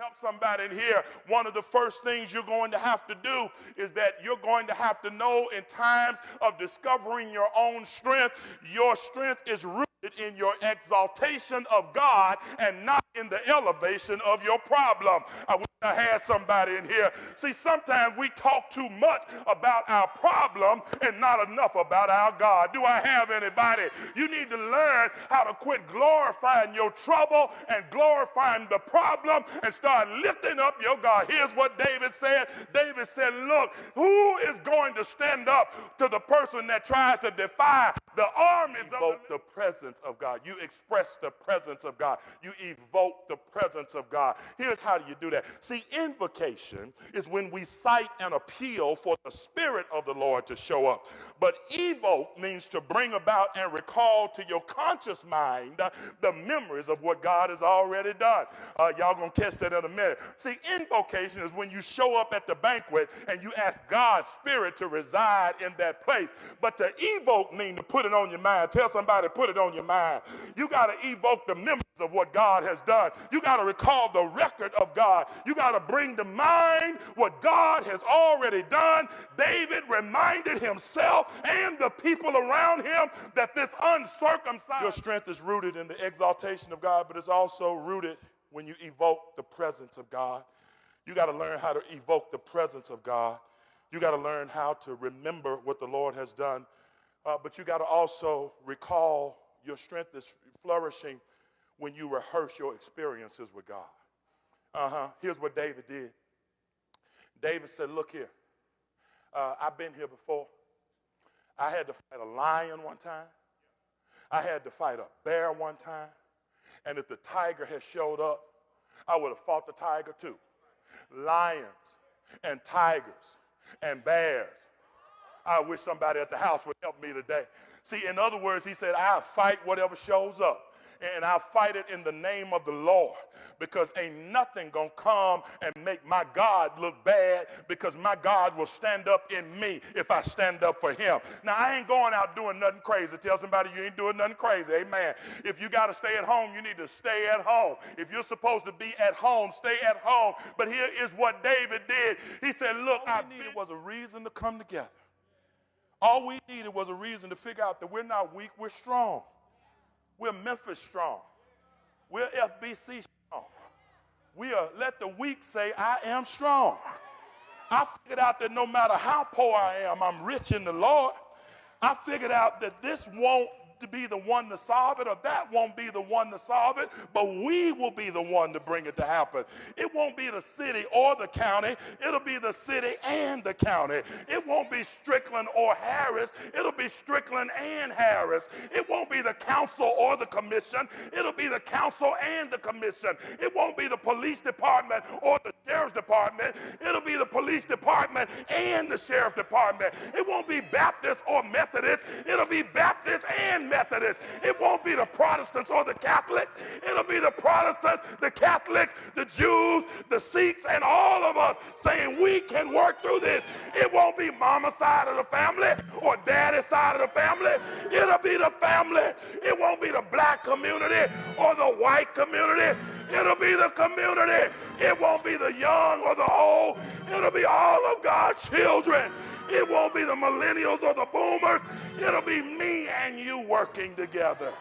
help somebody in here, one of the first things you're going to have to do is that you're going to have to know in times of discovering your own strength, your strength is rooted in your exaltation of God and not in the elevation of your problem. I wish I had somebody in here. See, sometimes we talk too much about our problem and not enough about our God. Do I have anybody? You need to learn how to quit glorifying your trouble and glorifying the problem and start lifting up your God. Here's what David said. David said, look, who is going to stand up to the person that tries to defy the armies of the presence of God? You express the presence of God. You evoke the presence of God. Here's how do you do that. See, invocation is when we cite and appeal for the Spirit of the Lord to show up. But evoke means to bring about and recall to your conscious mind the memories of what God has already done. Y'all gonna catch that in a minute. See, invocation is when you show up at the banquet and you ask God's Spirit to reside in that place. But to evoke means to put it on your mind. Tell somebody, put it on your mind. You got to evoke the memories of what God has done. You got to recall the record of God. You got to bring to mind what God has already done. David reminded himself and the people around him that this uncircumcised, your strength is rooted in the exaltation of God, but it's also rooted when you evoke the presence of God. You got to learn how to evoke the presence of God. You got to learn how to remember what the Lord has done. But you got to also recall your strength is flourishing when you rehearse your experiences with God. Here's what David did. David said, look here, I've been here before. I had to fight a lion one time. I had to fight a bear one time. And if the tiger had showed up, I would have fought the tiger too. Lions and tigers and bears. I wish somebody at the house would help me today. See, in other words, he said, I'll fight whatever shows up. And I'll fight it in the name of the Lord, because ain't nothing gonna come and make my God look bad, because my God will stand up in me if I stand up for him. Now, I ain't going out doing nothing crazy. Tell somebody you ain't doing nothing crazy. Amen. If you got to stay at home, you need to stay at home. If you're supposed to be at home, stay at home. But here is what David did. He said, look, all we needed was a reason to come together. All we needed was a reason to figure out that we're not weak, we're strong. We're Memphis strong. We're FBC strong. We are, let the weak say, I am strong. I figured out that no matter how poor I am, I'm rich in the Lord. I figured out that this won't be the one to solve it, or that won't be the one to solve it, but we will be the one to bring it to happen. It won't be the city or the county. It'll be the city and the county. It won't be Strickland or Harris. It'll be Strickland and Harris. It won't be the council or the commission. It'll be the council and the commission. It won't be the police department or the sheriff's department. It'll be the police department and the sheriff's department. It won't be Baptist or Methodist. It'll be Baptist and Methodist. It won't be the Protestants or the Catholics. It'll be the Protestants, the Catholics, the Jews, the Sikhs, and all of us saying we can work through this. It won't be mama's side of the family or daddy's side of the family. It'll be the family. It won't be the black community or the white community. It'll be the community. It won't be the young or the old. It'll be all of God's children. It won't be the millennials or the boomers. It'll be me and you working together.